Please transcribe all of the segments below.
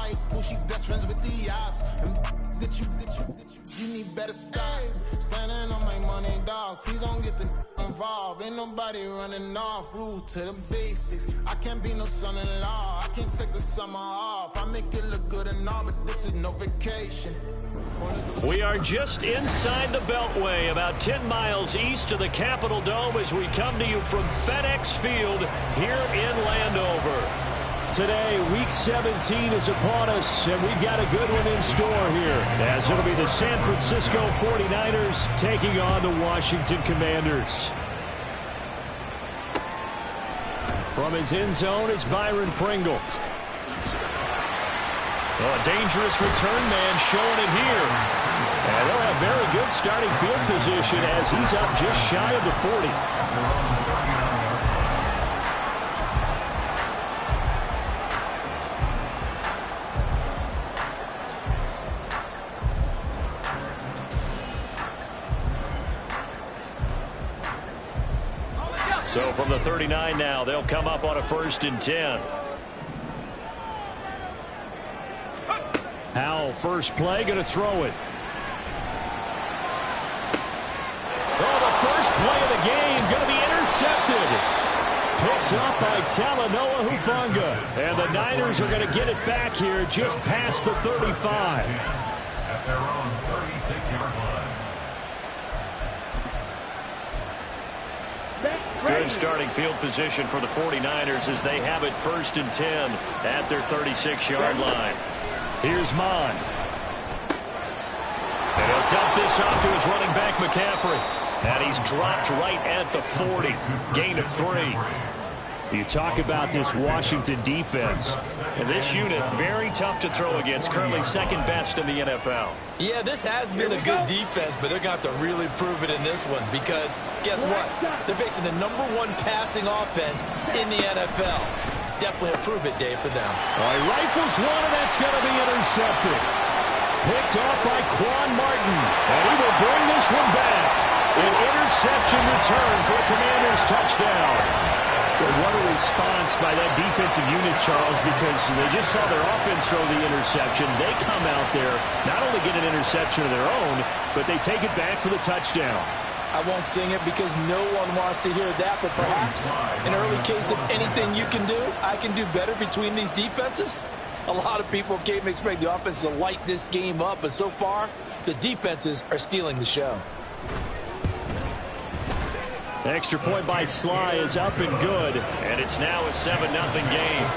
wife, who she best friends with the ops. And that you need better stop. Standing on my money, dog. Please don't get the involved. Ain't nobody running off. Rules to the basics. I can't be no son-in-law. I can't take the summer off. I make it look good and all, but this is no vacation. We are just inside the Beltway, about 10 miles east of the Capitol Dome as we come to you from FedEx Field here in Landover. Today, Week 17 is upon us, and we've got a good one in store here, as it'll be the San Francisco 49ers taking on the Washington Commanders. From his end zone, it's Byron Pringle. Oh, a dangerous return man showing it here. And they'll have very good starting field position as he's up just shy of the 40. So from the 39 now, they'll come up on a 1st and 10. Howell, first play, going to throw it. Oh, the first play of the game going to be intercepted. Picked up by Talanoa Hufanga. And the Niners are going to get it back here just past the 35. At their own 36-yard line. Good starting field position for the 49ers as they have it 1st and 10 at their 36-yard line. Here's Mon. And he'll dump this off to his running back, McCaffrey. And he's dropped right at the 40. Gain of 3. You talk about this Washington defense. And this unit, very tough to throw against. Currently second best in the NFL. Yeah, this has been a good defense, but they're going to have to really prove it in this one because guess what? They're facing the #1 passing offense in the NFL. It's definitely a prove-it day for them. All right, rifles one, and that's going to be intercepted. Picked off by Quan Martin, and he will bring this one back. An interception return for a Commanders touchdown. What a response by that defensive unit, Charles, because they just saw their offense throw the interception. They come out there, not only get an interception of their own, but they take it back for the touchdown. I won't sing it because no one wants to hear that, but perhaps an early case of anything you can do, I can do better between these defenses. A lot of people came to expect the offense to light this game up, but so far, the defenses are stealing the show. Extra point by Sly is up and good, and it's now a 7-0 game.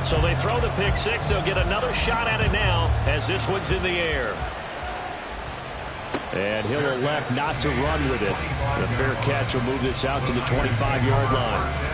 So they throw the pick six. They'll get another shot at it now as this one's in the air. And he'll elect not to run with it. The fair catch will move this out to the 25-yard line.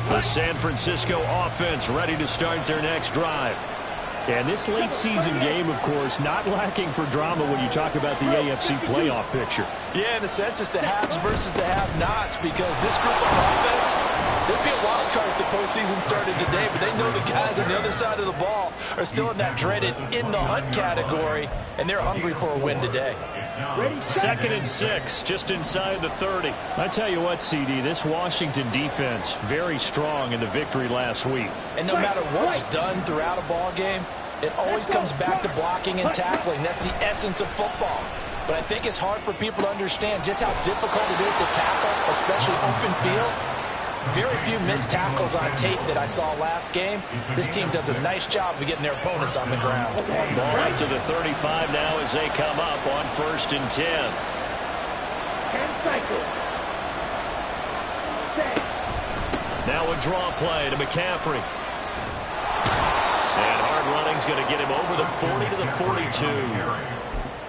The San Francisco offense ready to start their next drive. And this late season game, of course, not lacking for drama when you talk about the AFC playoff picture. Yeah, in a sense, it's the haves versus the have-nots because this group of offense, they'd be a wild card if the postseason started today, but they know the guys on the other side of the ball are still in that dreaded in-the-hunt category, and they're hungry for a win today. 2nd and 6, just inside the 30. I tell you what, CD, this Washington defense, very strong in the victory last week. And no matter what's done throughout a ball game, it always comes back to blocking and tackling. That's the essence of football. But I think it's hard for people to understand just how difficult it is to tackle, especially open field. Very few missed tackles on tape that I saw last game. This team does a nice job of getting their opponents on the ground. Ball up to the 35 now as they come up on 1st and 10. Now a draw play to McCaffrey. And hard running's going to get him over the 40 to the 42.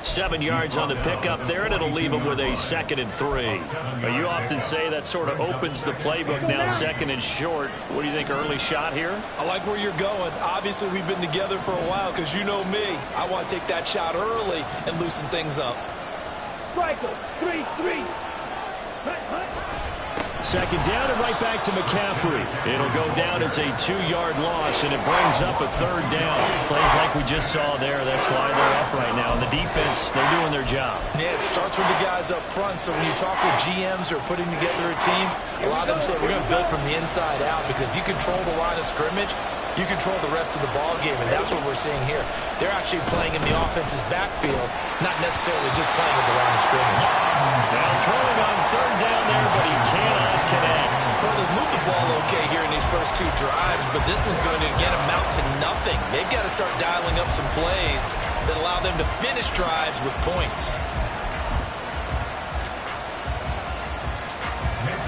7 yards on the pickup there, and it'll leave them with a 2nd and 3. You often say that sort of opens the playbook now, 2nd and short. What do you think, early shot here? I like where you're going. Obviously, we've been together for a while because you know me. I want to take that shot early and loosen things up. Striker, 3-3. 2nd down and right back to McCaffrey. It'll go down as a 2-yard loss, and it brings up a 3rd down. Plays like we just saw there. That's why they're up right now. And the defense, they're doing their job. Yeah, it starts with the guys up front. So when you talk with GMs who are putting together a team, a lot of them say we're going to build from the inside out, because if you control the line of scrimmage, you control the rest of the ball game, and that's what we're seeing here. They're actually playing in the offense's backfield, not necessarily just playing at the line of scrimmage. Now throwing on 3rd down there, but he cannot connect. Well, they've moved the ball okay here in these first 2 drives, but this one's going to, again, amount to nothing. They've got to start dialing up some plays that allow them to finish drives with points.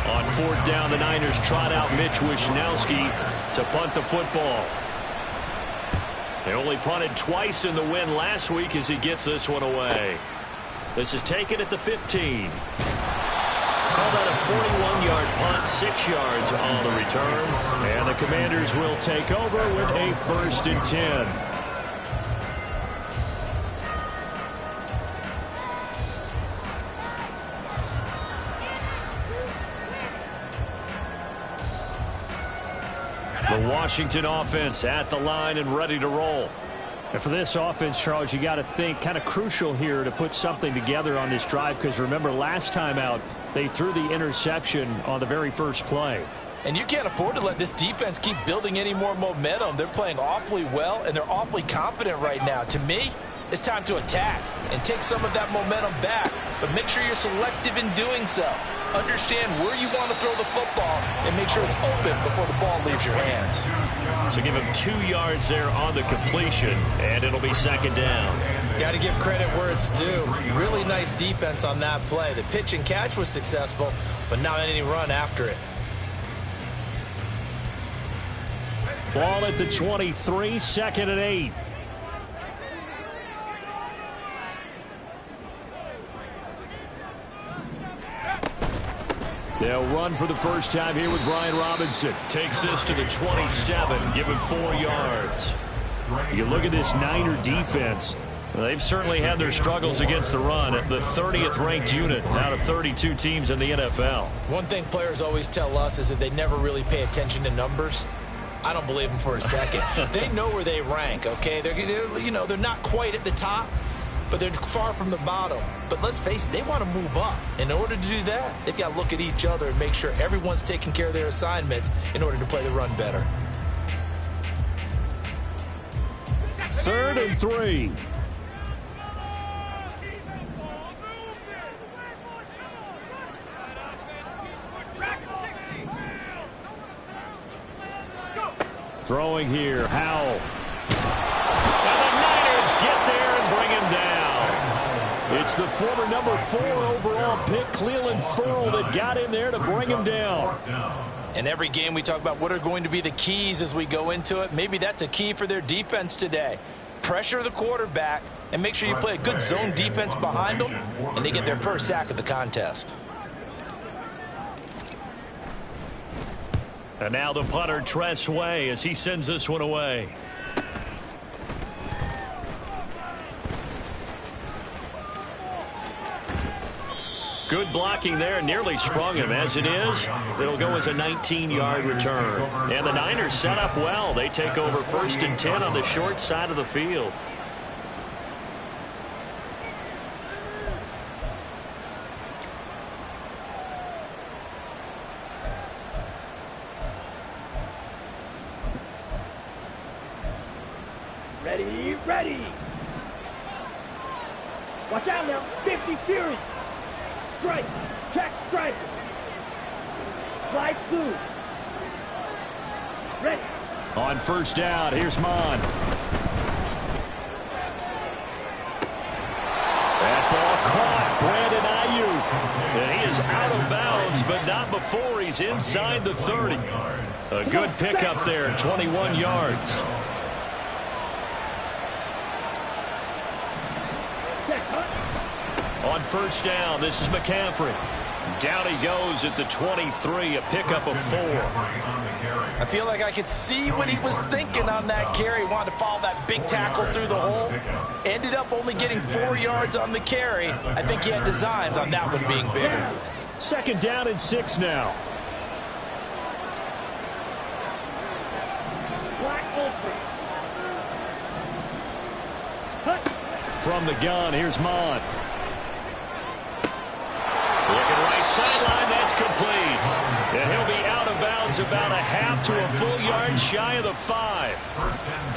On 4th down, the Niners trot out Mitch Wishnowski to punt the football. They only punted twice in the win last week as he gets this one away. This is taken at the 15. Called out a 41-yard punt, 6 yards on the return. And the Commanders will take over with a 1st and 10. The Washington offense at the line and ready to roll. And for this offense, Charles, you got to think kind of crucial here to put something together on this drive, because remember last time out they threw the interception on the very first play. And you can't afford to let this defense keep building any more momentum. They're playing awfully well, and they're awfully confident right now. To me, it's time to attack and take some of that momentum back, but make sure you're selective in doing so. Understand where you want to throw the football and make sure it's open before the ball leaves your hands. So give him 2 yards there on the completion, and it'll be 2nd down. Got to give credit where it's due. Really nice defense on that play. The pitch and catch was successful, but not any run after it. Ball at the 23, 2nd and 8. They'll run for the first time here with Brian Robinson. Takes this to the 27, give him 4 yards. You look at this Niner defense. They've certainly had their struggles against the run. At the 30th ranked unit out of 32 teams in the NFL. One thing players always tell us is that they never really pay attention to numbers. I don't believe them for a second. They know where they rank, okay? They're not quite at the top, but they're far from the bottom. But let's face it, they want to move up. In order to do that, they've got to look at each other and make sure everyone's taking care of their assignments in order to play the run better. 3rd and 3. Throwing here, Howell. And the Niners get there and bring him down. It's the former number 4 overall pick, Cleveland Ferrell, that got in there to bring him down. In every game we talk about what are going to be the keys as we go into it. Maybe that's a key for their defense today. Pressure the quarterback and make sure you play a good zone defense behind them, and they get their first sack of the contest. And now the punter, Tress Way, as he sends this one away. Good blocking there, nearly sprung him. As it is, it'll go as a 19-yard return. And the Niners set up well. They take over 1st and 10 on the short side of the field. Ready. Watch out now. 50 Fury. Strike. Check strike. Slide through. Ready. On 1st down, here's Mon. That ball caught. Brandon Ayuk. And he is out of bounds, but not before he's inside the 30. A good pickup there, 21 yards. Check. On first down, this is McCaffrey. Down he goes at the 23, a pickup of 4. I feel like I could see what he was thinking on that carry. Wanted to follow that big tackle through the hole. Ended up only getting 4 yards on the carry. I think he had designs on that one being bigger. Second down and 6 now. From the gun, here's Mon. Looking right sideline, that's complete. And he'll be out of bounds about a half to a full yard shy of the 5.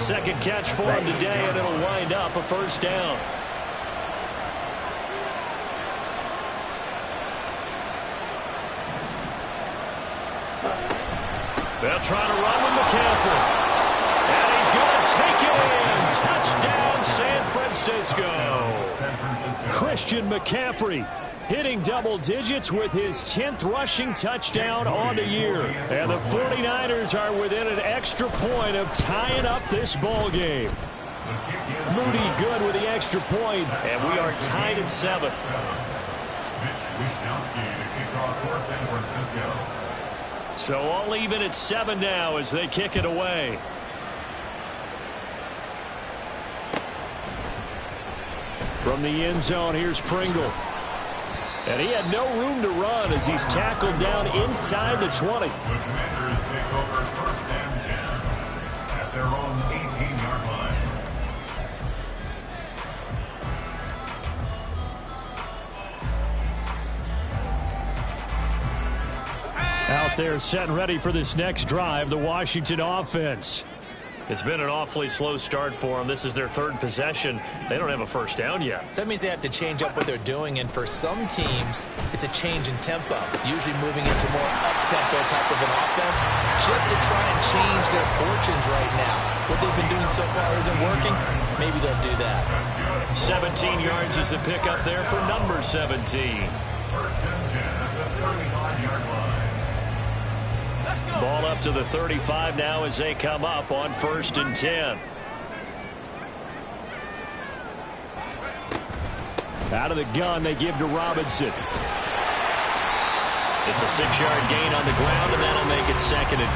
Second catch for him today, and it'll wind up a first down. They'll try to run with McCaffrey. And he's going to take it in. Touchdown, San Francisco. Christian McCaffrey hitting double digits with his 10th rushing touchdown on the year. And the 49ers are within an extra point of tying up this ball game. Moody good with the extra point, and we are tied at 7. So all even at 7 now as they kick it away. From the end zone, here's Pringle. And he had no room to run as he's tackled down inside the 20. The Commanders take over first and 10 at their own 18-yard line. Out there set and ready for this next drive, the Washington offense. It's been an awfully slow start for them. This is their 3rd possession. They don't have a first down yet. So that means they have to change up what they're doing, and for some teams, it's a change in tempo, usually moving into more up-tempo type of an offense, just to try and change their fortunes right now. What they've been doing so far isn't working. Maybe they'll do that. 17 yards is the pickup there for number 17. First and 10 at the 35-yard line. Ball up to the 35 now as they come up on first and 10. Out of the gun, they give to Robinson. It's a 6-yard gain on the ground, and that'll make it 2nd and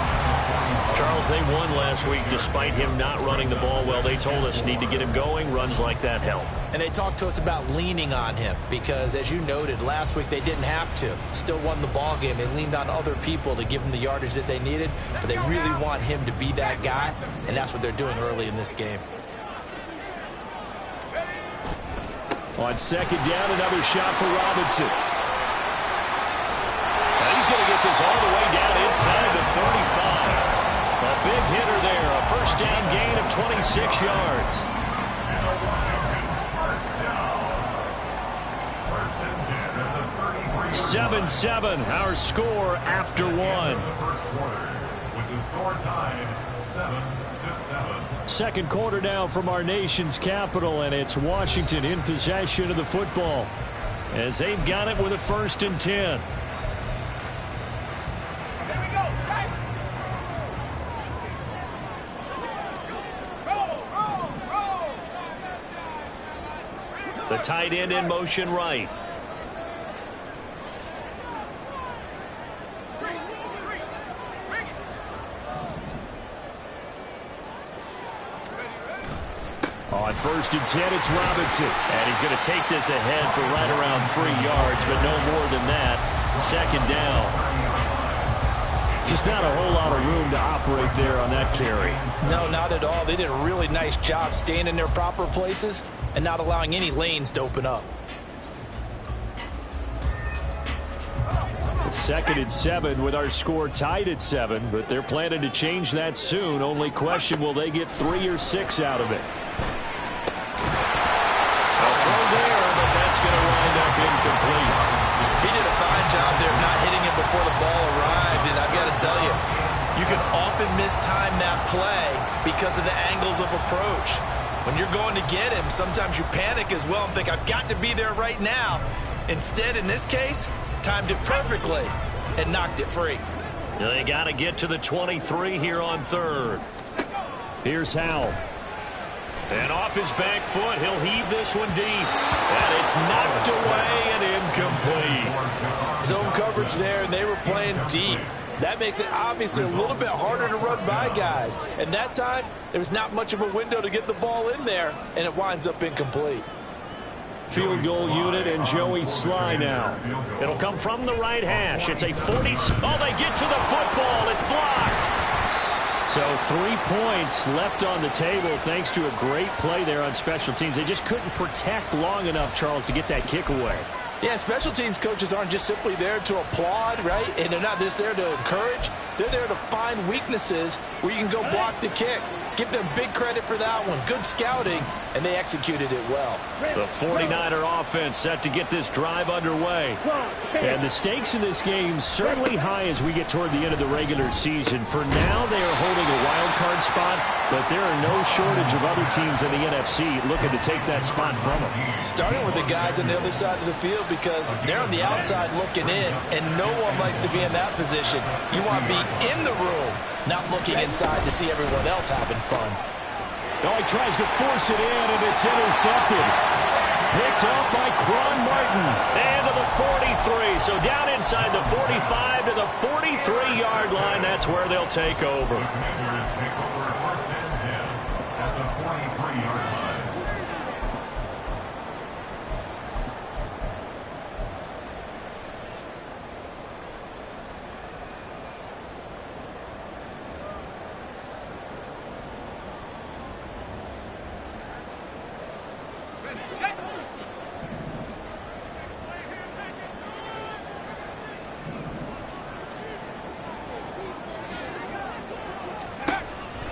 4. Charles, they won last week despite him not running the ball well. They told us need to get him going. Runs like that help. And they talked to us about leaning on him because, as you noted, last week they didn't have to. Still won the ball game. They leaned on other people to give them the yardage that they needed, but they really want him to be that guy, and that's what they're doing early in this game. On second down, another shot for Robinson. Now he's going to get this all the way down inside the 35. A big hitter there, a first down gain of 26 yards. 7-7, our score after 1. With the score tied 7-7. Second quarter now from our nation's capital, and it's Washington in possession of the football as they've got it with a first and 10. The tight end in motion right. On first and 10, it's Robinson. And he's going to take this ahead for right around 3 yards, but no more than that. Second down. Just not a whole lot of room to operate there on that carry. No, not at all. They did a really nice job staying in their proper places and not allowing any lanes to open up. 2nd and 7 with our score tied at 7, but they're planning to change that soon. Only question, will they get 3 or 6 out of it? A throw there, but that's going to wind up incomplete. He did a fine job there of not hitting it before the ball arrived, and I've got to tell you, you can often mistime that play because of the angles of approach. When you're going to get him, sometimes you panic as well and think, I've got to be there right now. Instead, in this case, timed it perfectly and knocked it free. They got to get to the 23 here on 3rd. Here's Howell. And off his back foot, he'll heave this one deep. And it's knocked away and incomplete. Zone coverage there, and they were playing deep. That makes it obviously a little bit harder to run by guys. And that time, there was not much of a window to get the ball in there, and it winds up incomplete. Field goal unit and Joey Sly now. It'll come from the right hash. It's a 40. Oh, they get to the football. It's blocked. So 3 points left on the table thanks to a great play there on special teams. They just couldn't protect long enough, Charles, to get that kick away. Yeah, special teams coaches aren't just simply there to applaud, right? And they're not just there to encourage. They're there to find weaknesses where you can go block the kick. Give them big credit for that one. Good scouting, and they executed it well. The 49er offense set to get this drive underway. And the stakes in this game certainly high as we get toward the end of the regular season. For now, they are holding a wild card spot, but there are no shortage of other teams in the NFC looking to take that spot from them. Starting with the guys on the other side of the field because they're on the outside looking in, and no one likes to be in that position. You want to be in the room, not looking inside to see everyone else having fun. Oh, he tries to force it in, and it's intercepted. Picked off by Quan Martin. And to the 43. So down inside the 45 to the 43-yard line. That's where they'll take over. Commanders take over first and 10 at the 43-yard line.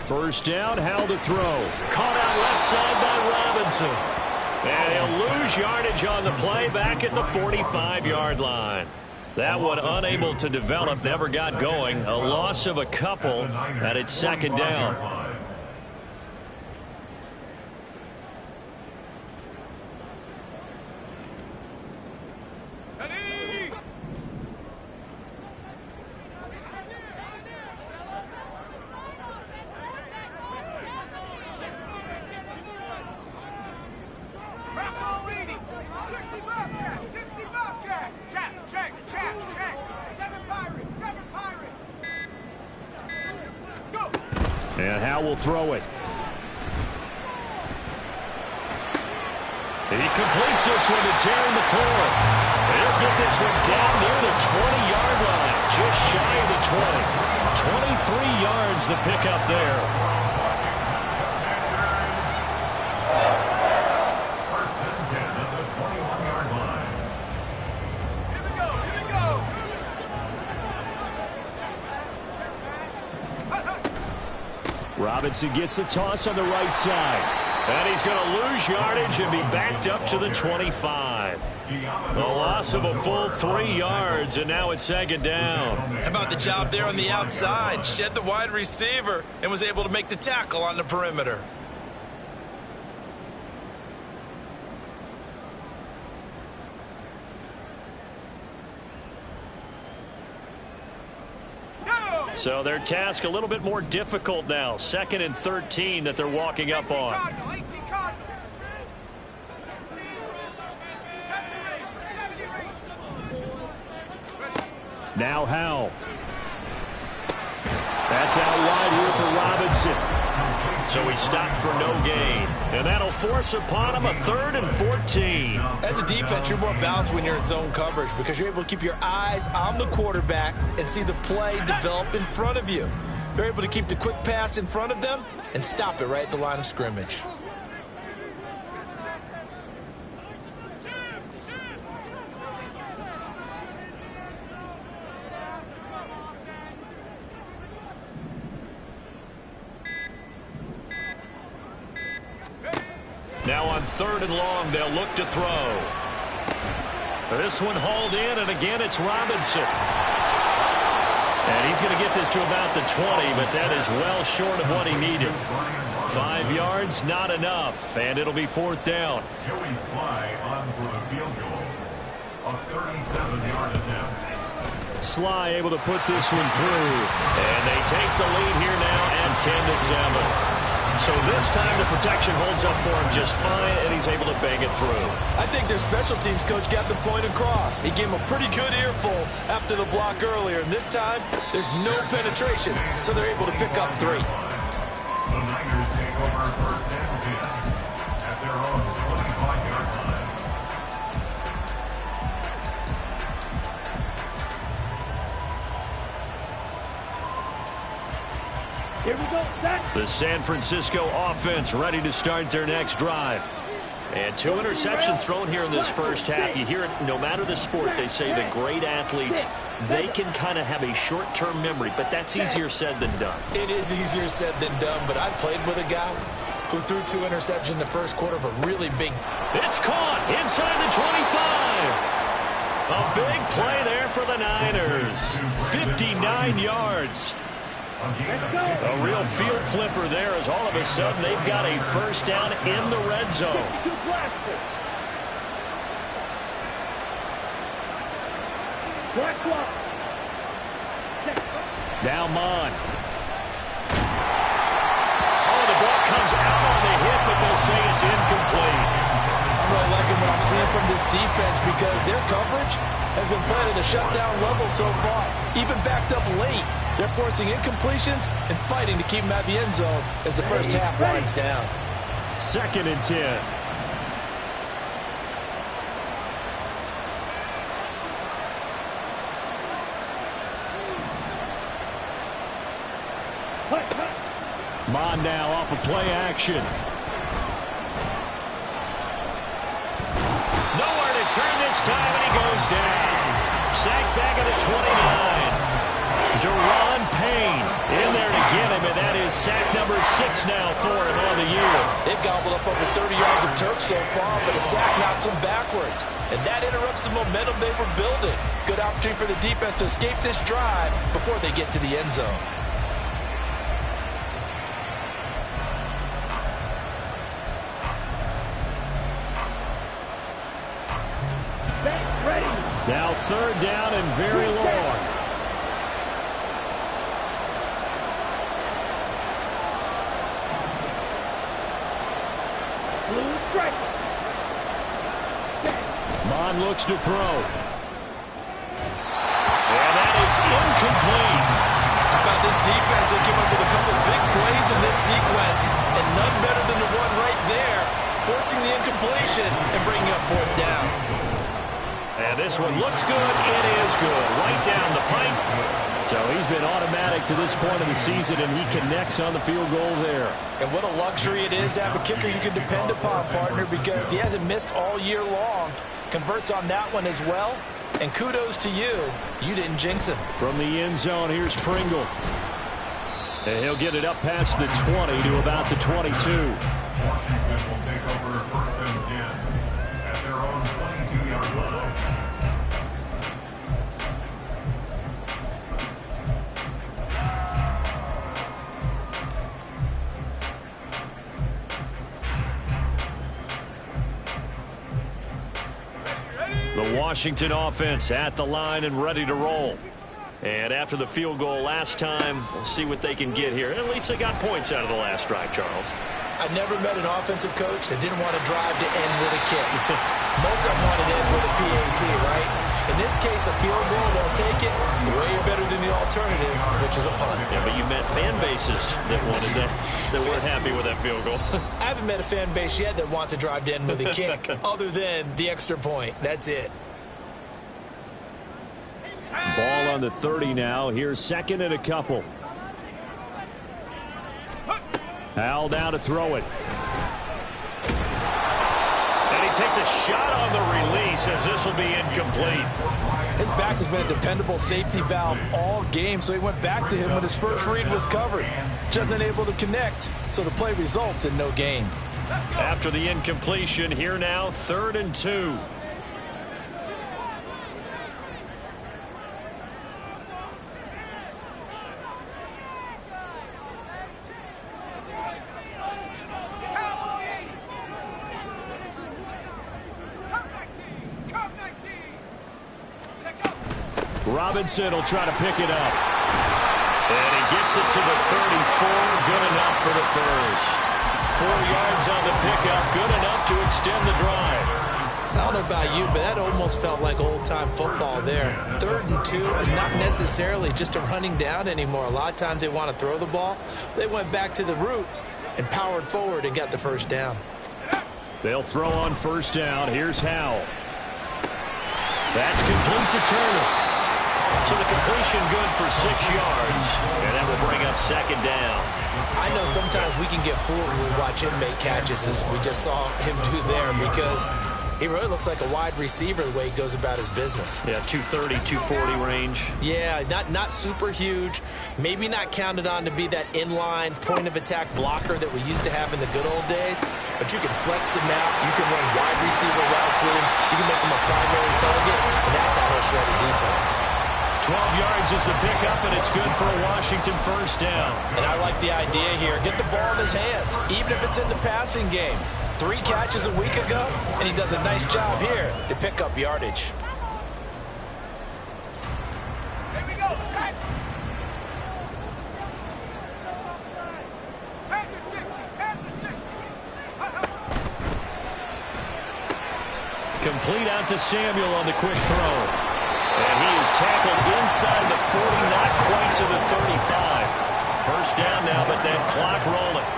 First down, Howell to throw. Caught out left side by Robinson. And he'll lose yardage on the play back at the 45-yard line. That one unable to develop, never got going. A loss of a couple, and it's second down. And Howell will throw it. And he completes this one to Terry McLaurin. He'll get this one down near the 20-yard line, just shy of the 20. 23 yards the pickup there. First and 10 at the 21-yard line. Here we go. Robinson gets the toss on the right side. And he's going to lose yardage and be backed up to the 25. A loss of a full 3 yards, and now it's second down. How about the job there on the outside? Shed the wide receiver and was able to make the tackle on the perimeter. So their task a little bit more difficult now. 2nd and 13 that they're walking up on. Now Howell. That's out wide here for Robinson. So he stopped for no gain. And that'll force upon him a 3rd and 14. As a defense, you're more balanced when you're in zone coverage because you're able to keep your eyes on the quarterback and see the play develop in front of you. You're able to keep the quick pass in front of them and stop it right at the line of scrimmage. Now on 3rd and long, they'll look to throw. This one hauled in, and again it's Robinson. And he's going to get this to about the 20, but that is well short of what he needed. 5 yards, not enough, and it'll be 4th down. Joey Sly on for the field goal. A 37-yard attempt. Sly able to put this one through. And they take the lead here now at 10-7. So this time the protection holds up for him just fine, and he's able to bang it through. I think their special teams coach got the point across. He gave him a pretty good earful after the block earlier, and this time there's no penetration, so they're able to pick up 3. The Niners take over first and 10 at their own 25-yard line. Here we go, set. The San Francisco offense ready to start their next drive. And 2 interceptions thrown here in this first half. You hear it, no matter the sport, they say the great athletes, they can kind of have a short-term memory, but that's easier said than done. It is easier said than done, but I played with a guy who threw 2 interceptions in the first quarter of a really big... It's caught inside the 25. A big play there for the Niners. 59 yards. A real field flipper there as all of a sudden they've got a first down in the red zone. Now Mon. Oh, the ball comes out on the hit, but they'll say it's incomplete. I'm really liking what I'm seeing from this defense because their coverage has been played at a shutdown level so far, even backed up late. They're forcing incompletions and fighting to keep them at the end zone as the first half winds down. 2nd and 10. Mon now off of play action. Nowhere to turn this time, and he goes down. Sacked back at the 29. Deron Payne in there to get him, and that is sack number 6 now for him on the year. They've gobbled up over 30 yards of turf so far, but a sack knocks them backwards. And that interrupts the momentum they were building. Good opportunity for the defense to escape this drive before they get to the end zone. Now 3rd down and very long. Mon looks to throw. And that is incomplete. How about this defense? They came up with a couple big plays in this sequence, and none better than the one right there, forcing the incompletion and bringing up 4th down. And this one looks good. It is good. Right down the pipe. So he's been automatic to this point of the season, and he connects on the field goal there. And what a luxury it is to have a kicker you can depend upon, partner, because he hasn't missed all year long. Converts on that one as well. And kudos to you. You didn't jinx him. From the end zone, here's Pringle. And he'll get it up past the 20 to about the 22. Washington will take over first and 10 at their own 22-yard line. The Washington offense at the line and ready to roll. And after the field goal last time, we'll see what they can get here. At least they got points out of the last drive, Charles. I never met an offensive coach that didn't want to drive to end with a kick. Most of them wanted to end with a PAT, right? In this case, a field goal, they'll take it way better than the alternative, which is a punt. Yeah, but you met fan bases that wanted that weren't happy with that field goal. I haven't met a fan base yet that wants to drive to end with a kick, other than the extra point. That's it. Ball on the 30 now. Here's 2nd and a couple. Al now to throw it. And he takes a shot on the release as this will be incomplete. His back has been a dependable safety valve all game, so he went back to him when his first read was covered. Just unable to connect, so the play results in no gain. After the incompletion, here now, 3rd and 2. Robinson will try to pick it up. And he gets it to the 34. Good enough for the first. 4 yards on the pickup. Good enough to extend the drive. I don't know about you, but that almost felt like old-time football there. 3rd and 2 is not necessarily just a running down anymore. A lot of times they want to throw the ball. They went back to the roots and powered forward and got the first down. They'll throw on first down. Here's Howell. That's complete to Turner. So the completion good for 6 yards. And that will bring up second down. I know sometimes we can get fooled when we watch him make catches, as we just saw him do there, because he really looks like a wide receiver the way he goes about his business. Yeah, 230, 240 range. Yeah, not super huge. Maybe not counted on to be that inline point-of-attack blocker that we used to have in the good old days. But you can flex him out. You can run wide receiver routes with him. You can make him a primary target, and that's how he'll shred a defense. 12 yards is the pickup, and it's good for a Washington first down. And I like the idea here. Get the ball in his hands, even if it's in the passing game. 3 catches a week ago, and he does a nice job here to pick up yardage. Here we go. Set. Panther 60. Panther 60. Complete out to Samuel on the quick throw. And he is tackled inside the 40, not quite to the 35. First down now, but that clock rolling.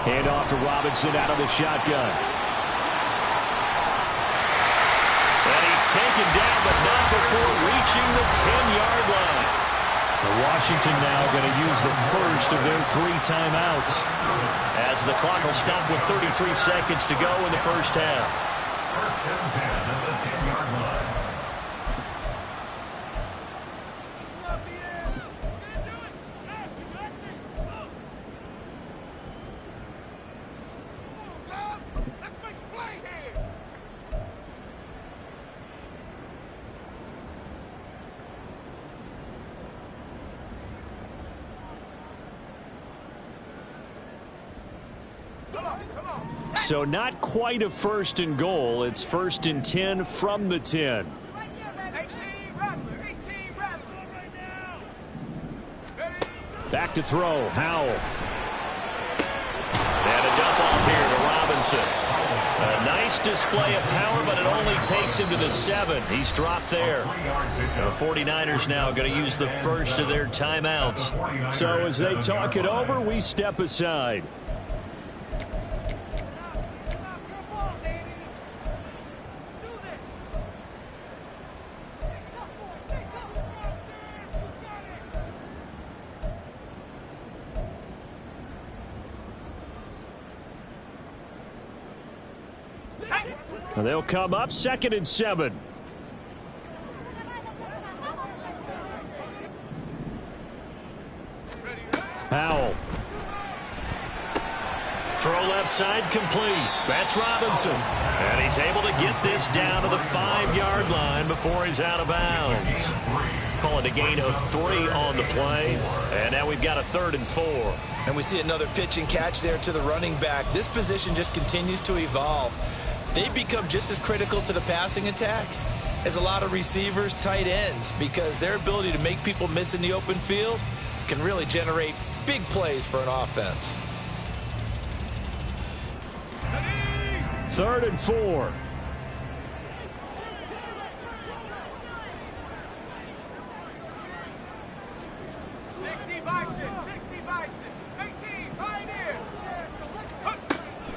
Hand off to Robinson out of the shotgun. And he's taken down, but not before reaching the 10-yard line. Washington now going to use the first of their 3 timeouts, as the clock will stop with 33 seconds to go in the first half. First and 10 at the 10-yard line. So not quite a first and goal. It's first and 10 from the 10. 18 Rattler. 18 Rattler right now. Ready? Back to throw. Howell. And a dump off here to Robinson. A nice display of power, but it only takes him to the 7. He's dropped there. The 49ers now going to use the first of their timeouts. So as they talk it over, we step aside. They'll come up 2nd and 7. Howell. Throw left side complete. That's Robinson. And he's able to get this down to the 5-yard line before he's out of bounds. Call it a gain of 3 on the play. And now we've got a 3rd and 4. And we see another pitch and catch there to the running back. This position just continues to evolve. They become just as critical to the passing attack as a lot of receivers, tight ends, because their ability to make people miss in the open field can really generate big plays for an offense. 3rd and 4.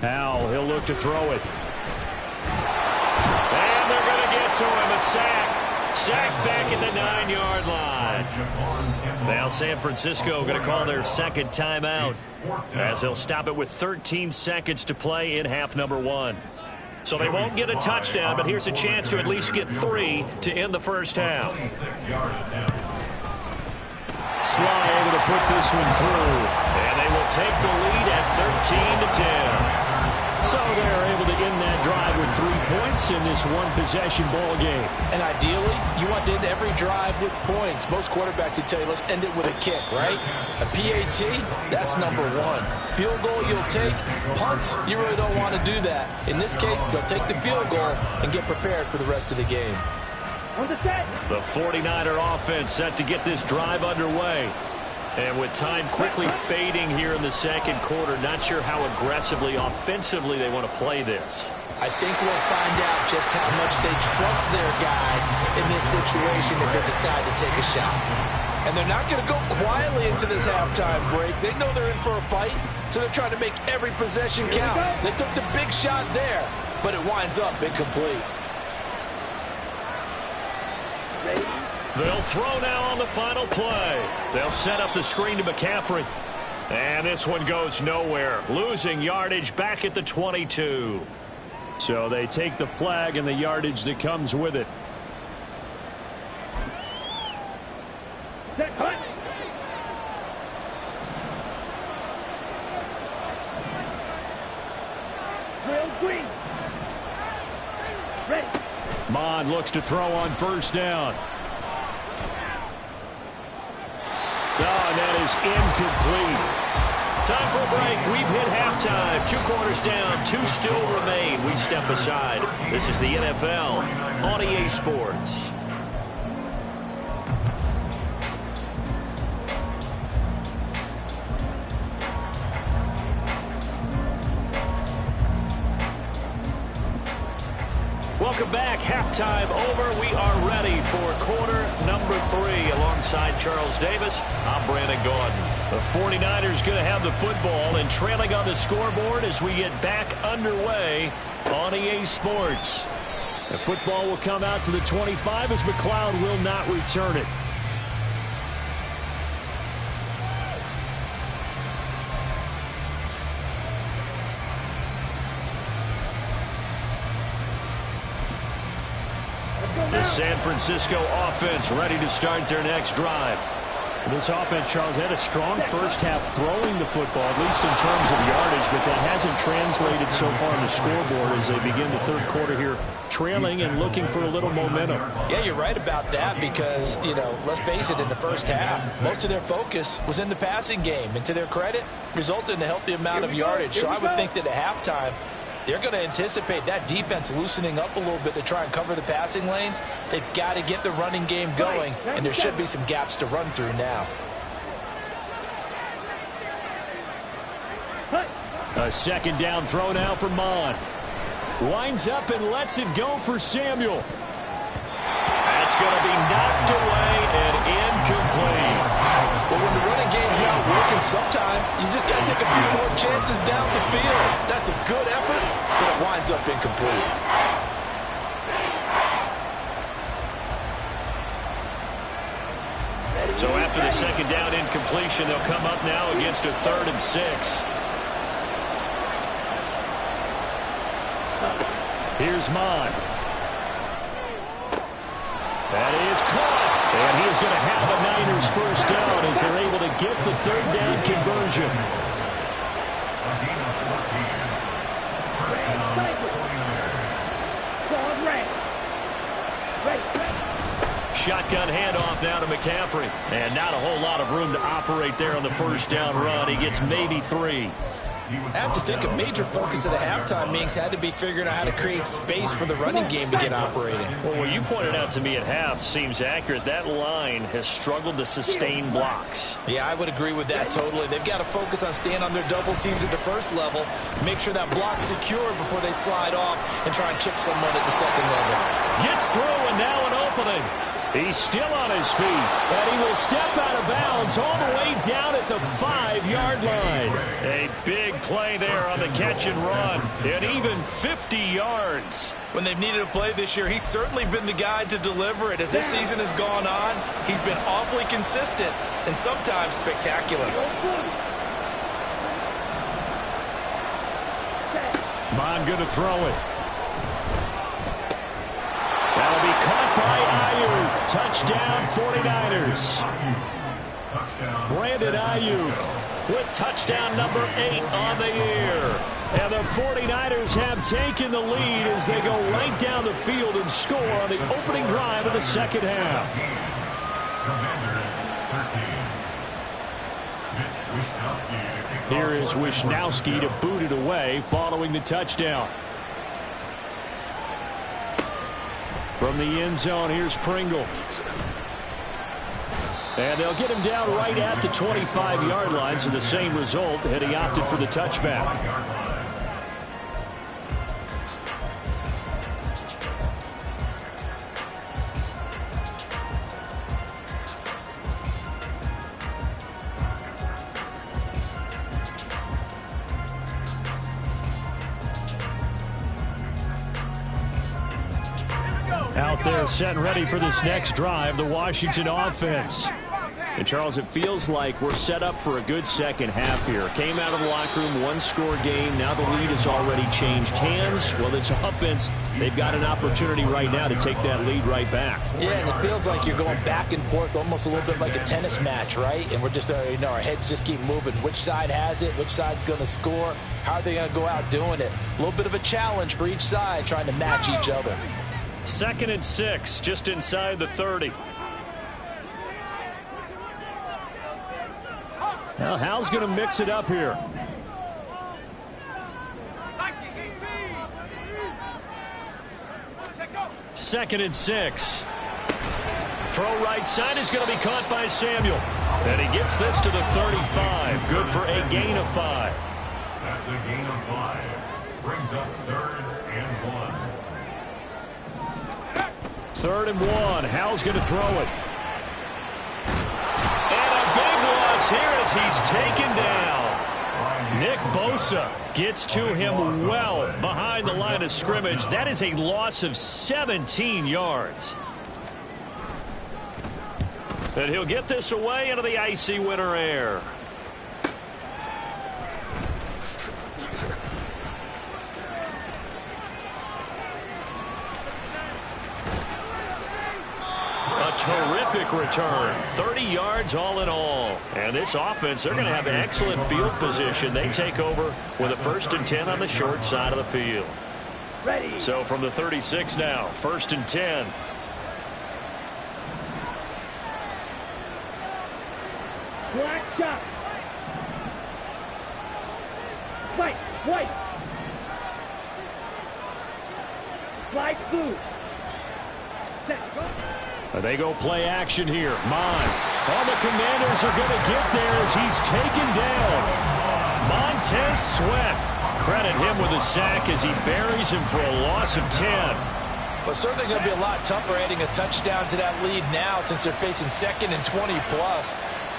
Howell, he'll look to throw it. And they're going to get to him. A sack. Sack back at the 9-yard line. Now San Francisco going to call their 2nd timeout, as they'll stop it with 13 seconds to play in half number 1. So they won't get a touchdown, but here's a chance to at least get 3 to end the first half. Sly able to put this one through. And they will take the lead at 13-10. So they're able to end that drive with 3 points in this one-possession ball game. And ideally, you want to end every drive with points. Most quarterbacks would tell you, let's end it with a kick, right? A PAT, that's number 1. Field goal you'll take. Punts, you really don't want to do that. In this case, they'll take the field goal and get prepared for the rest of the game. The 49er offense set to get this drive underway. And with time quickly fading here in the second quarter, not sure how aggressively, offensively they want to play this. I think we'll find out just how much they trust their guys in this situation if they decide to take a shot. And they're not going to go quietly into this halftime break. They know they're in for a fight, so they're trying to make every possession count. They took the big shot there, but it winds up incomplete. They'll throw now on the final play. They'll set up the screen to McCaffrey. And this one goes nowhere. Losing yardage back at the 22. So they take the flag and the yardage that comes with it. Mon looks to throw on first down. Oh, and that is incomplete. Time for a break. We've hit halftime. 2 quarters down. 2 still remain. We step aside. This is the NFL on EA Sports. Welcome back. Halftime over. We are ready for quarter number 3. Alongside Charles Davis, I'm Brandon Gordon. The 49ers going to have the football and trailing on the scoreboard as we get back underway on EA Sports. The football will come out to the 25 as McLeod will not return it. The San Francisco offense ready to start their next drive. This offense, Charles, had a strong first half throwing the football, at least in terms of yardage, but that hasn't translated so far on the scoreboard as they begin the third quarter here, trailing and looking for a little momentum. Yeah, you're right about that because, let's face it, in the first half, most of their focus was in the passing game. And to their credit, resulted in a healthy amount of yardage. So I would think that at halftime, they're going to anticipate that defense loosening up a little bit to try and cover the passing lanes. They've got to get the running game going, and there should be some gaps to run through now. A second down throw now for Mon. Winds up and lets it go for Samuel. That's going to be knocked away and incomplete. But when the running game's not working, sometimes you just got to take a few more chances down the field. That's a good effort, but it winds up incomplete. So after the second down incompletion, they'll come up now against a 3rd and 6. Here's Mon. That is caught. And he is going to have the Niners first down as they're able to get the 3rd down conversion. Shotgun handoff now to McCaffrey. And not a whole lot of room to operate there on the first down run. He gets maybe 3. I have to think a major focus of the halftime meetings had to be figuring out how to create space for the running game to get operating. Well, what you pointed out to me at half seems accurate. That line has struggled to sustain blocks. Yeah, I would agree with that totally. They've got to focus on staying on their double teams at the first level, make sure that block's secure before they slide off and try and chip someone at the second level. Gets through and now an opening. He's still on his feet, and he will step out of bounds all the way down at the 5-yard line. A big play there on the catch and run, and even 50 yards. When they've needed a play this year, he's certainly been the guy to deliver it. As this season has gone on, he's been awfully consistent and sometimes spectacular. Mon going to throw it. That'll be caught by Ayuk. Touchdown 49ers. Brandon Ayuk with touchdown number 8 on the year. And the 49ers have taken the lead as they go right down the field and score on the opening drive of the second half. Here is Wisnowski to boot it away following the touchdown. From the end zone, here's Pringle. And they'll get him down right at the 25-yard line, so the same result had he opted for the touchback. Out there set and ready for this next drive, the Washington offense. And, Charles, it feels like we're set up for a good second half here. Came out of the locker room, one-score game. Now the lead has already changed hands. Well, this offense, they've got an opportunity right now to take that lead right back. Yeah, and it feels like you're going back and forth almost a little bit like a tennis match, right? And we're just, our heads just keep moving. Which side has it? Which side's going to score? How are they going to go out doing it? A little bit of a challenge for each side trying to match each other. 2nd and 6, just inside the 30. Now, Hal's going to mix it up here. 2nd and 6. Throw right side is going to be caught by Samuel. And he gets this to the 35. Good for a gain of 5. That's a gain of 5. Brings up 3rd and 1. 3rd and 1. Hal's going to throw it. And a big loss here as he's taken down. Nick Bosa gets to him well behind the line of scrimmage. That is a loss of 17 yards. And he'll get this away into the icy winter air. Terrific return. 30 yards all in all. And this offense, they're going to have excellent field position. They take over with a 1st and 10 on the short side of the field. Ready. So from the 36 now, 1st and 10. Black shot. White. Slide through. Set. Go. They go play action here. All the Commanders are going to get there as he's taken down. Montez Sweat. Credit him with a sack as he buries him for a loss of 10. But certainly going to be a lot tougher adding a touchdown to that lead now since they're facing 2nd and 20+.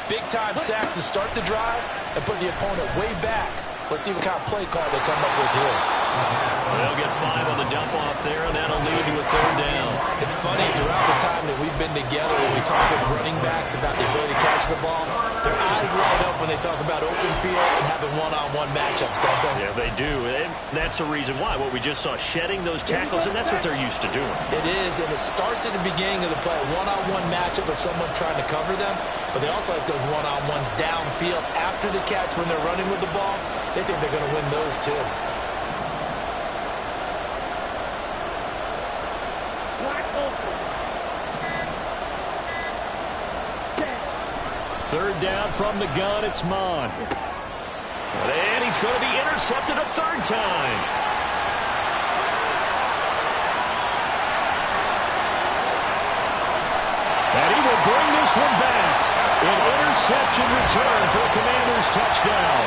Big-time sack to start the drive and put the opponent way back. Let's see what kind of play call they come up with here. They'll get 5 on the dump-off there, and that'll lead to a 3rd down. It's funny, throughout the time that we've been together, when we talk with running backs about the ability to catch the ball, their eyes light up when they talk about open field and having one-on-one matchups, don't they? Yeah, they do. And that's the reason why. What we just saw, shedding those tackles, and that's what they're used to doing. It is, and it starts at the beginning of the play, a one-on-one matchup of someone trying to cover them, but they also like those one-on-ones downfield after the catch when they're running with the ball. They think they're going to win those too. Third down from the gun, it's Mon. And he's going to be intercepted a 3rd time. And he will bring this one back. An interception return for a Commanders touchdown.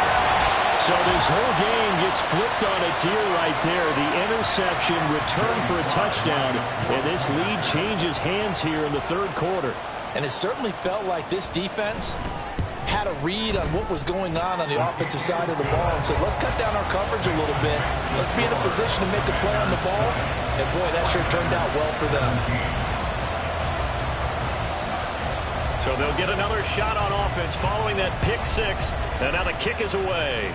So this whole game gets flipped on its ear right there. The interception return for a touchdown. And this lead changes hands here in the 3rd quarter. And it certainly felt like this defense had a read on what was going on the offensive side of the ball and said, let's cut down our coverage a little bit. Let's be in a position to make a play on the ball. And, boy, that sure turned out well for them. So they'll get another shot on offense following that pick 6. And now the kick is away.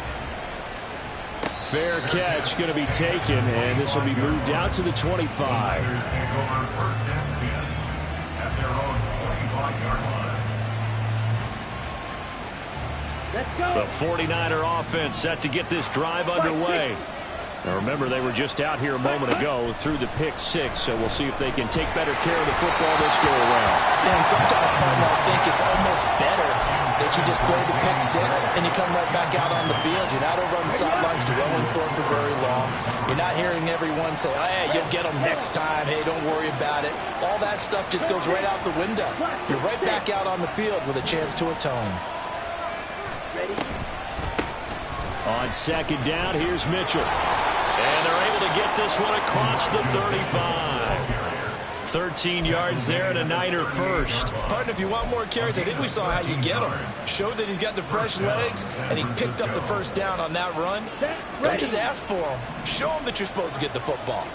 Fair catch going to be taken, and this will be moved out to the 25. Let's go. The 49er offense set to get this drive underway. Now remember, they were just out here a moment ago through the pick 6, so we'll see if they can take better care of the football this go around. And sometimes, Paul, I think it's almost better that you just throw the pick 6 and you come right back out on the field. You're not over on the sidelines dwelling for it for very long. You're not hearing everyone say, oh, hey, you'll get them next time. Hey, don't worry about it. All that stuff just goes right out the window. You're right back out on the field with a chance to atone. On second down, here's Mitchell. And they're able to get this one across the 35. 13 yards there and a Niner first. Partner, if you want more carries, I think we saw how you get him. Showed that he's got the fresh legs, and he picked up the first down on that run. Don't just ask for him. Show him that you're supposed to get the football.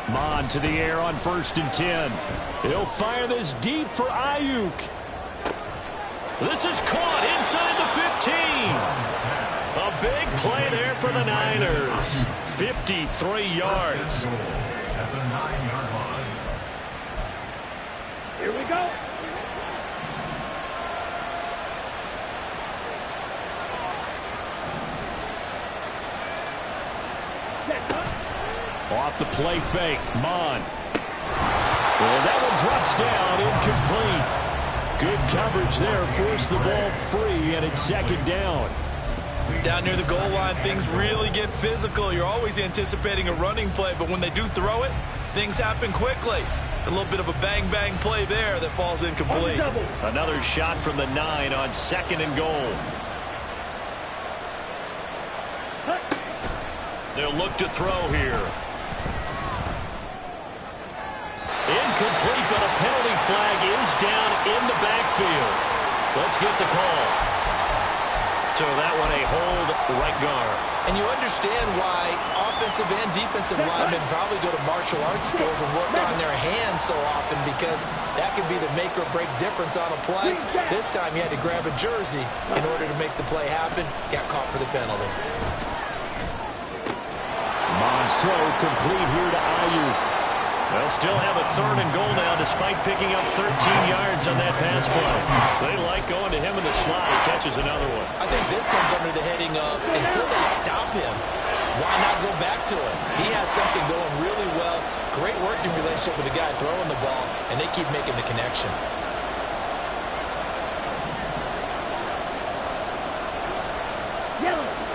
Mon to the air on 1st and 10. He'll fire this deep for Ayuk. This is caught inside the 15. A big play there for the Niners. 53 yards. At the 9-yard line. Here we go. Off the play fake, Mon. And that one drops down, incomplete. Good coverage there, forced the ball free, and it's second down. Down near the goal line, things really get physical. You're always anticipating a running play, but when they do throw it, things happen quickly. A little bit of a bang-bang play there that falls incomplete. Another shot from the 9 on 2nd and goal. They'll look to throw here. Incomplete, but a penalty flag is down in the backfield. Let's get the call. So that one a hold right guard. And you understand why offensive and defensive linemen probably go to martial arts skills and work on their hands so often, because that can be the make or break difference on a play. This time he had to grab a jersey in order to make the play happen. Got caught for the penalty. Mon's throw complete here to Ayuk. They'll still have a 3rd and goal now despite picking up 13 yards on that pass play. They like going to him in the slot. He catches another one. I think this comes under the heading of, until they stop him, why not go back to it? He has something going really well. Great working relationship with the guy throwing the ball, and they keep making the connection.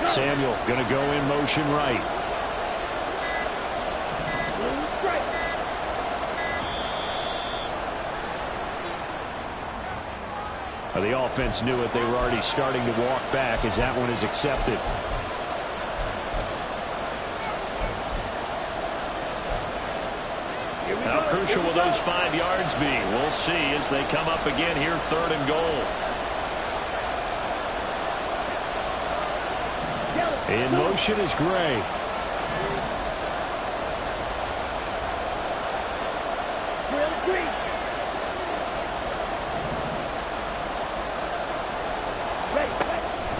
Samuel going to go in motion right. The offense knew it. They were already starting to walk back as that one is accepted. How crucial will those 5 yards be? We'll see as they come up again here, 3rd and goal. In motion is Gray.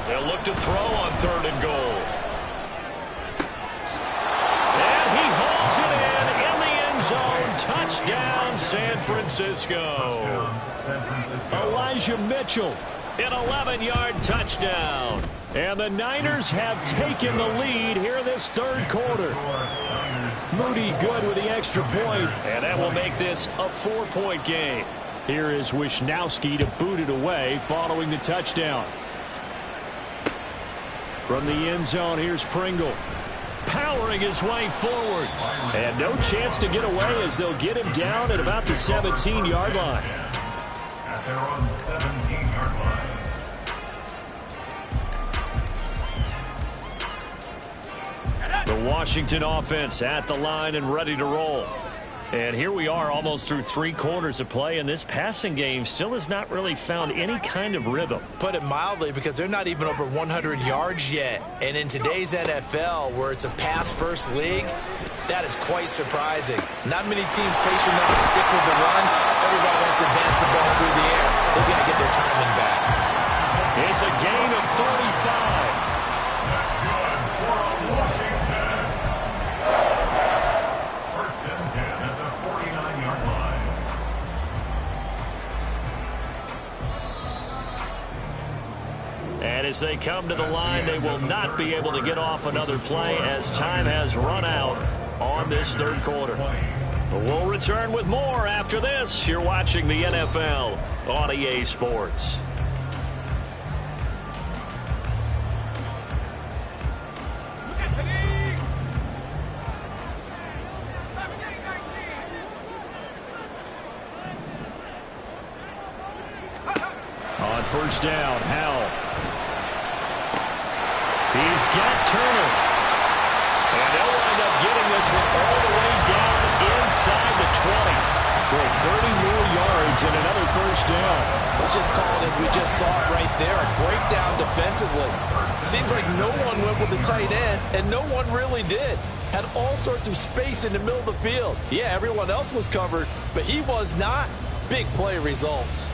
They'll look to throw on 3rd and goal. And he hauls it in the end zone. Touchdown, San Francisco. Elijah Mitchell, an 11-yard touchdown. And the Niners have taken the lead here in this 3rd quarter. Moody good with the extra point, and that will make this a 4-point game. Here is Wisnowski to boot it away following the touchdown. From the end zone, here's Pringle. Powering his way forward. And no chance to get away as they'll get him down at about the 17-yard line. At their own 17-yard line. The Washington offense at the line and ready to roll. And here we are almost through 3 quarters of play, and this passing game still has not really found any kind of rhythm. Put it mildly, because they're not even over 100 yards yet. And in today's NFL, where it's a pass-first league, that is quite surprising. Not many teams patient enough to stick with the run. Everybody wants to advance the ball through the air. They've got to get their timing back. It's a gain of 35. That's good for Washington. At the 49-yard line. And as they come to the line, they will not be able to get off another play as time has run out on this 3rd quarter. We'll return with more after this. You're watching the NFL on EA Sports. On first down, Howell. He's got Turner. And they'll wind up getting this one all the way down inside the 20. Boy, 30 more yards and another first down. Let's just call it as we just saw it right there, a breakdown defensively. Seems like no one went with the tight end, and no one really did. Had all sorts of space in the middle of the field. Yeah, everyone else was covered, but he was not. Big play results.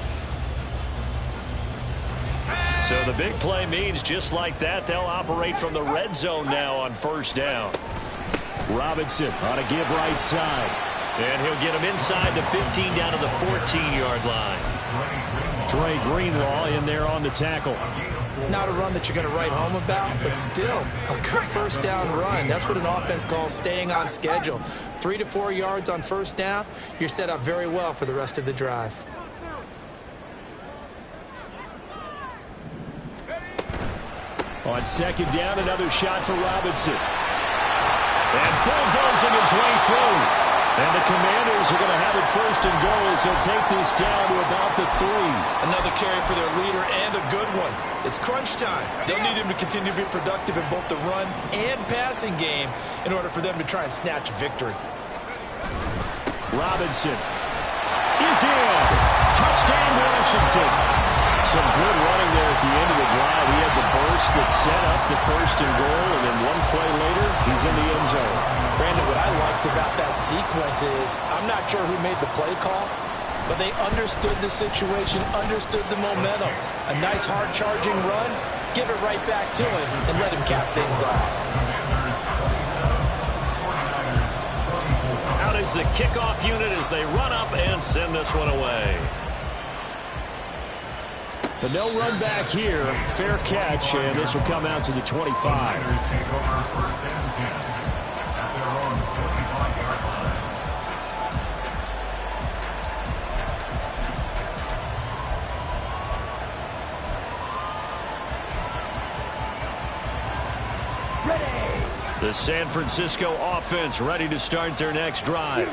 So the big play means just like that, they'll operate from the red zone now on first down. Robinson on a give right side. And he'll get him inside the 15 down to the 14-yard line. Dre Greenlaw in there on the tackle. Not a run that you're going to write home about, but still a good first down run. That's what an offense calls staying on schedule. 3 to 4 yards on first down, you're set up very well for the rest of the drive. On second down, another shot for Robinson. And bulldozing his way through. And the Commanders are going to have it first and goal as they'll take this down to about the 3. Another carry for their leader and a good one. It's crunch time. They'll need him to continue to be productive in both the run and passing game in order for them to try and snatch victory. Robinson is in. Touchdown, Washington. Some good running there at the end of the drive. He had the burst that set up the first and goal, and then one play later, he's in the end zone. Brandon, what I liked about that sequence is I'm not sure who made the play call, but they understood the situation, understood the momentum. A nice hard-charging run, give it right back to him, and let him cap things off. Out is the kickoff unit as they run up and send this one away. But no run back here. Fair catch, and this will come out to the 25. Take over first and 10 at their own 25-yard line. The San Francisco offense ready to start their next drive.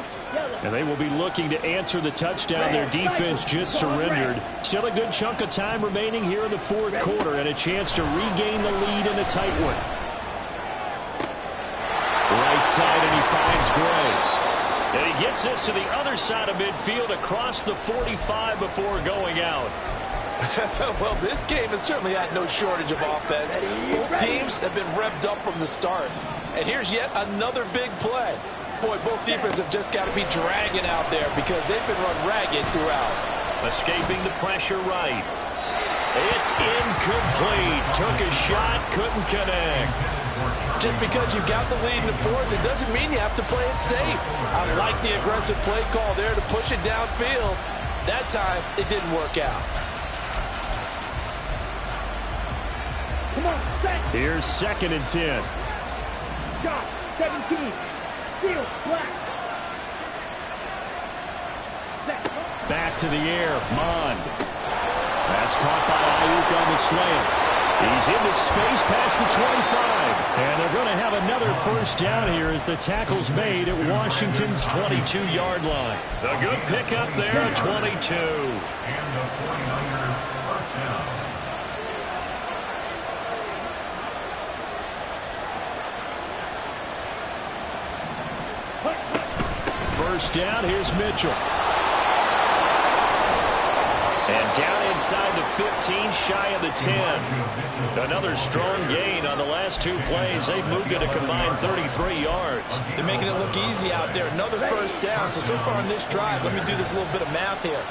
And they will be looking to answer the touchdown their defense just surrendered. Still a good chunk of time remaining here in the fourth quarter and a chance to regain the lead in a tight one. Right side, and he finds Gray. And he gets this to the other side of midfield across the 45 before going out. Well, this game has certainly had no shortage of offense. Both teams have been revved up from the start. And here's yet another big play. Boy, both defenses have just got to be dragging out there because they've been run ragged throughout. Escaping the pressure right. It's incomplete. Took a shot, couldn't connect. Just because you've got the lead in the fourth, it doesn't mean you have to play it safe. I like the aggressive play call there to push it downfield. That time, it didn't work out. Come on, set. Here's second and 10. Shot, 17. Steal, black. Set. Back to the air, Mond. That's caught by Ayuk on the slant. He's into space past the 25. And they're going to have another first down here as the tackle's made at Washington's 22-yard line. A good pickup there at 22. And the 49er first down. First down, here's Mitchell. And down inside the 15, shy of the 10. Another strong gain on the last two plays. They've moved it a combined 33 yards. They're making it look easy out there. Another first down. So far in this drive, let me do this little bit of math here.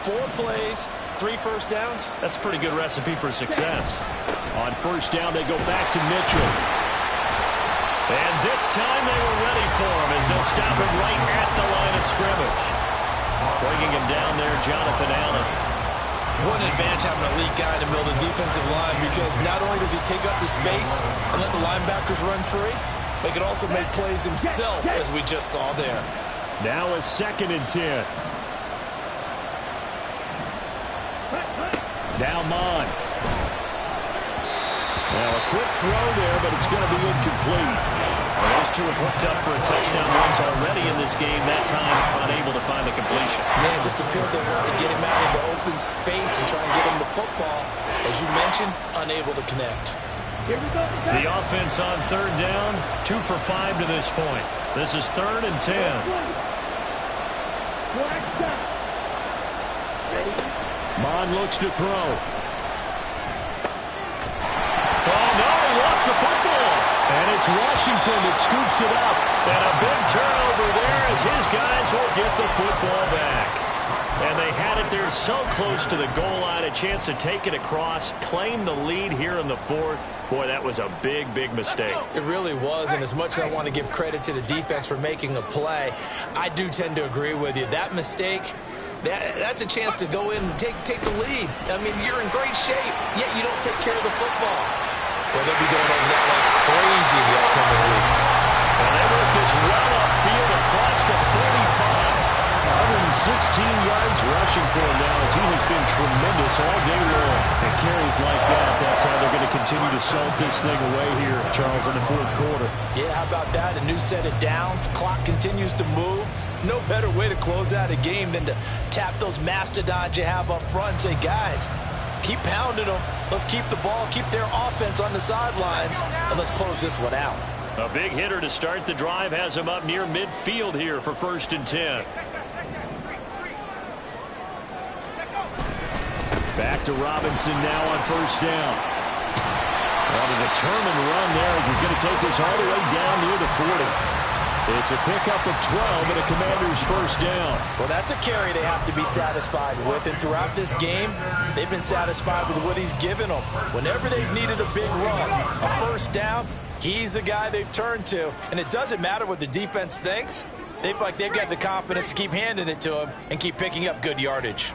4 plays, 3 first downs. That's a pretty good recipe for success. On first down, they go back to Mitchell. And this time they were ready for him as they'll stop him right at the line of scrimmage. Bringing him down there, Jonathan Allen. What an advantage having an elite guy in the middle of the defensive line, because not only does he take up the space and let the linebackers run free, but he can also make plays himself, as we just saw there. Now a second and 10. Now Mond. Now a quick throw there, but it's going to be incomplete. Well, those two have hooked up for a touchdown once already in this game. That time, unable to find the completion. Yeah, just appeared they wanted to get him out into open space and try and get him the football. As you mentioned, unable to connect. Here we go. The offense on third down, 2 for 5 to this point. This is 3rd and 10. Mon looks to throw. Oh, no, he lost the football. And it's Washington that scoops it up. And a big turnover there as his guys will get the football back. And they had it there so close to the goal line, a chance to take it across, claim the lead here in the 4th. Boy, that was a big, big mistake. It really was, and as much as I want to give credit to the defense for making the play, I do tend to agree with you. That mistake, that's a chance to go in and take the lead. I mean, you're in great shape, yet you don't take care of the football. Well, they'll be going over that like crazy in the upcoming weeks. And they work this well upfield across the 35. 116 yards rushing for him now as he has been tremendous all day long. And carries like that, that's how they're going to continue to salt this thing away here, Charles, in the 4th quarter. Yeah, how about that? A new set of downs. Clock continues to move. No better way to close out a game than to tap those mastodons you have up front and say, guys, keep pounding them. Let's keep the ball, keep their offense on the sidelines, and let's close this one out. A big hitter to start the drive has him up near midfield here for 1st and 10. Back to Robinson now on 1st down. Well, a determined run there as he's going to take this all the way down near the 40. It's a pickup of 12 and a Commander's 1st down. Well, that's a carry they have to be satisfied with. And throughout this game, they've been satisfied with what he's given them. Whenever they've needed a big run, a 1st down, he's the guy they've turned to. And it doesn't matter what the defense thinks. They feel like they've got the confidence to keep handing it to him and keep picking up good yardage.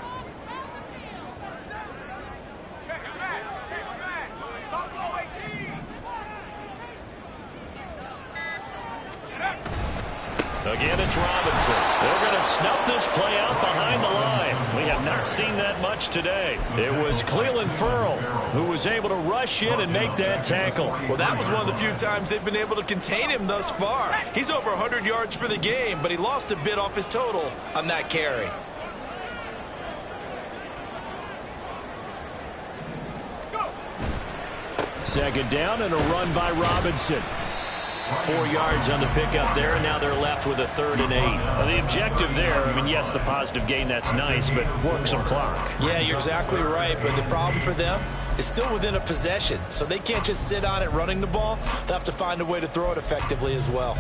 Again, it's Robinson. They're going to snuff this play out behind the line. We have not seen that much today. It was Cleveland Ferrell who was able to rush in and make that tackle. Well, that was one of the few times they've been able to contain him thus far. He's over 100 yards for the game, but he lost a bit off his total on that carry. Second down and a run by Robinson. 4 yards on the pickup there, and now they're left with a 3rd and 8. The objective there, I mean, yes, the positive gain, that's nice, but work some clock. Yeah, you're exactly right, but the problem for them is still within a possession, so they can't just sit on it running the ball. They'll have to find a way to throw it effectively as well.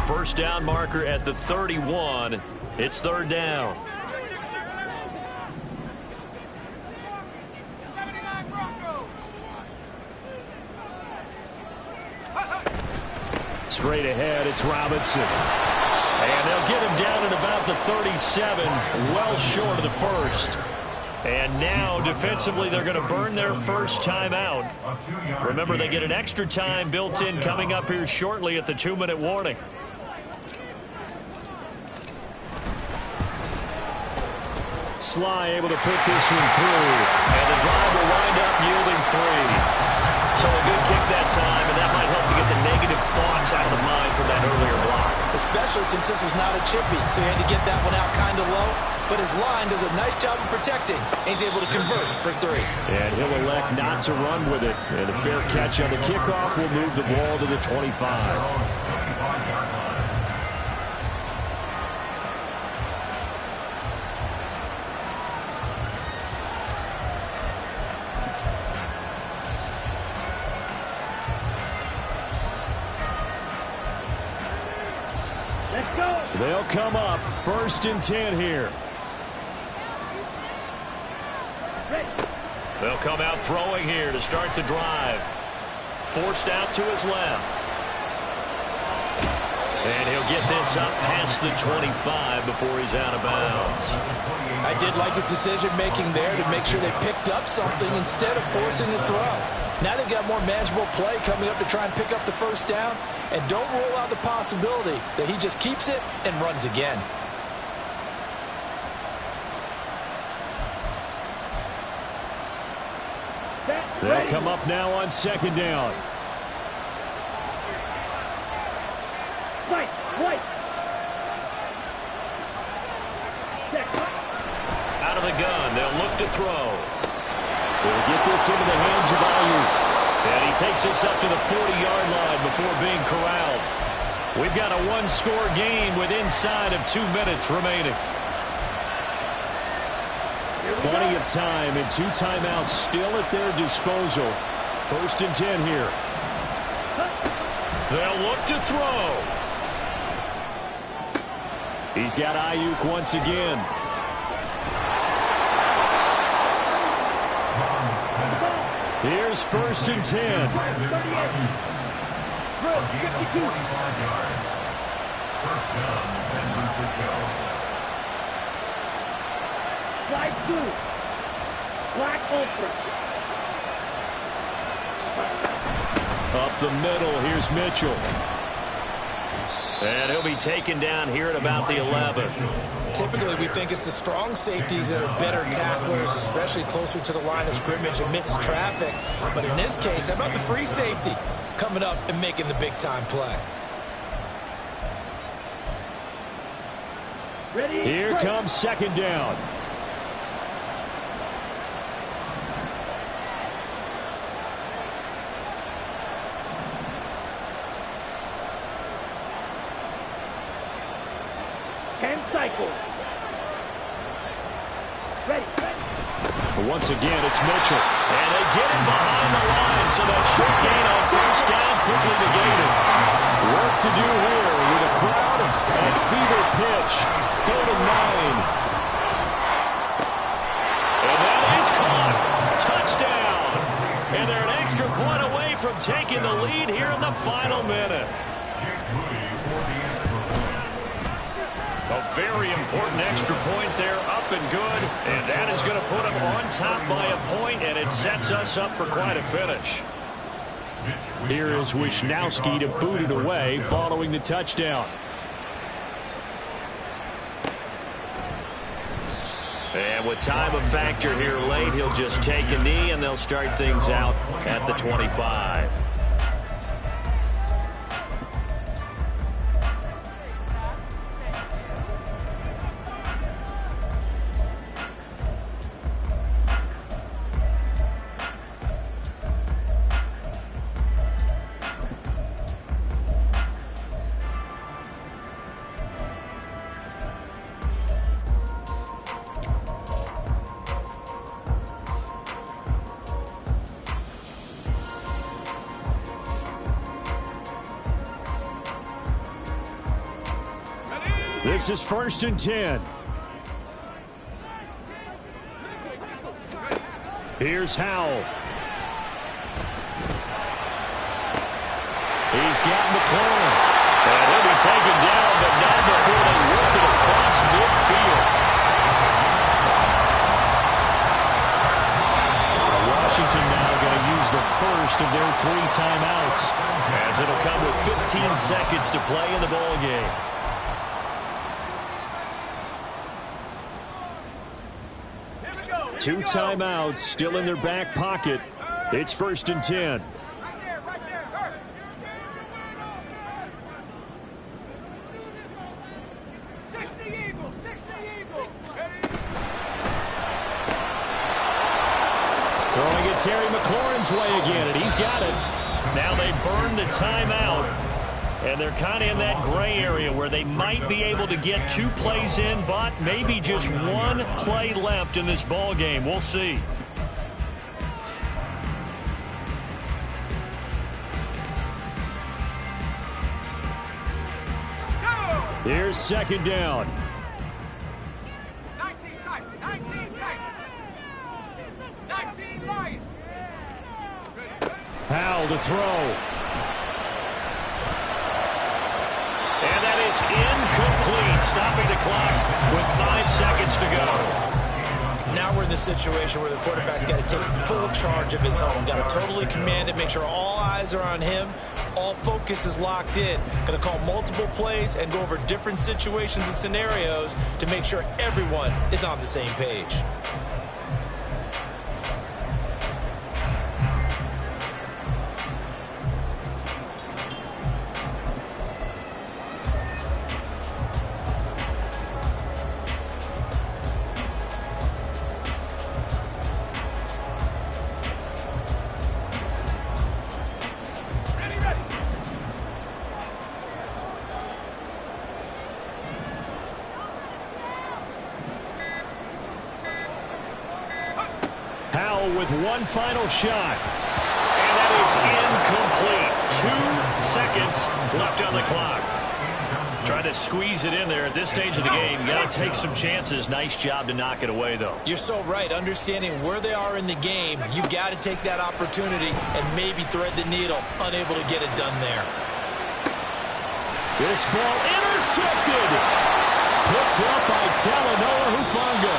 First down marker at the 31. It's 3rd down. Straight ahead, it's Robinson. And they'll get him down at about the 37, well short of the 1st. And now, defensively, they're going to burn their first timeout. Remember, they get an extra time built in coming up here shortly at the 2-minute warning. Sly able to put this one through. And the drive will wind up yielding 3. So a good kick that time, and that might help to get the negative thoughts out of the mind from that earlier block. Especially since this was not a chippy, so he had to get that one out kind of low. But his line does a nice job of protecting. He's able to convert for 3. And he'll elect not to run with it. And a fair catch on the kickoff will move the ball to the 25. They'll come up 1st and 10 here. They'll come out throwing here to start the drive. Forced out to his left. And he'll get this up past the 25 before he's out of bounds. I did like his decision-making there to make sure they picked up something instead of forcing the throw. Now they got more manageable play coming up to try and pick up the 1st down. And don't rule out the possibility that he just keeps it and runs again. They'll come up now on second down. Right. Out of the gun, they'll look to throw. They'll get this into the hands of Ayuk. And he takes us up to the 40-yard line before being corralled. We've got a one-score game with inside of 2 minutes remaining. Plenty of time and 2 timeouts still at their disposal. 1st and 10 here. They'll look to throw. He's got Ayuk once again. Here's 1st and 10. 45 yards. First down, San Francisco. Slide 2. Black ultra. Up the middle, here's Mitchell. And he'll be taken down here at about the 11. Typically, we think it's the strong safeties that are better tacklers, especially closer to the line of scrimmage amidst traffic. But in this case, how about the free safety coming up and making the big-time play? Ready? Here comes second down. Cycles. Ready. Once again, it's Mitchell. And they get him behind the line, so that short gain on first down quickly negated. Work to do here with a crowd and a fever pitch. 3rd and 9. And that is caught. Touchdown. And they're an extra point away from taking the lead here in the final minute. A very important extra point there, up and good, and that is going to put them on top by a point, and it sets us up for quite a finish. Here is Wisnowski to boot it away following the touchdown. And with time a factor here late, he'll just take a knee, and they'll start things out at the 25. This is 1st and 10. Here's Howell. He's got McLaurin. And he'll be taken down, but not before they work it across midfield. Washington now going to use the first of their 3 timeouts, as it'll come with 15 seconds to play in the ball game. Two timeouts still in their back pocket. It's 1st and 10. Throwing it Terry McLaurin's way again, and he's got it. Now they burn the timeout, and they're kind of in that gray area where they might be able to get 2 plays in, but maybe just 1 play left in this ball game. We'll see. Here's second down. 19 tight. 19 line. Howell to throw. And that is incomplete, stopping the clock with 5 seconds to go. Now we're in the situation where the quarterback's got to take full charge of his home. Got to totally command it, make sure all eyes are on him. All focus is locked in. Going to call multiple plays and go over different situations and scenarios to make sure everyone is on the same page. with one final shot. And that is incomplete. 2 seconds left on the clock. Trying to squeeze it in there at this stage of the game. You got to take some chances. Nice job to knock it away, though. You're so right. Understanding where they are in the game, you got to take that opportunity and maybe thread the needle. Unable to get it done there. This ball intercepted. Picked up by Talanoa Hufanga.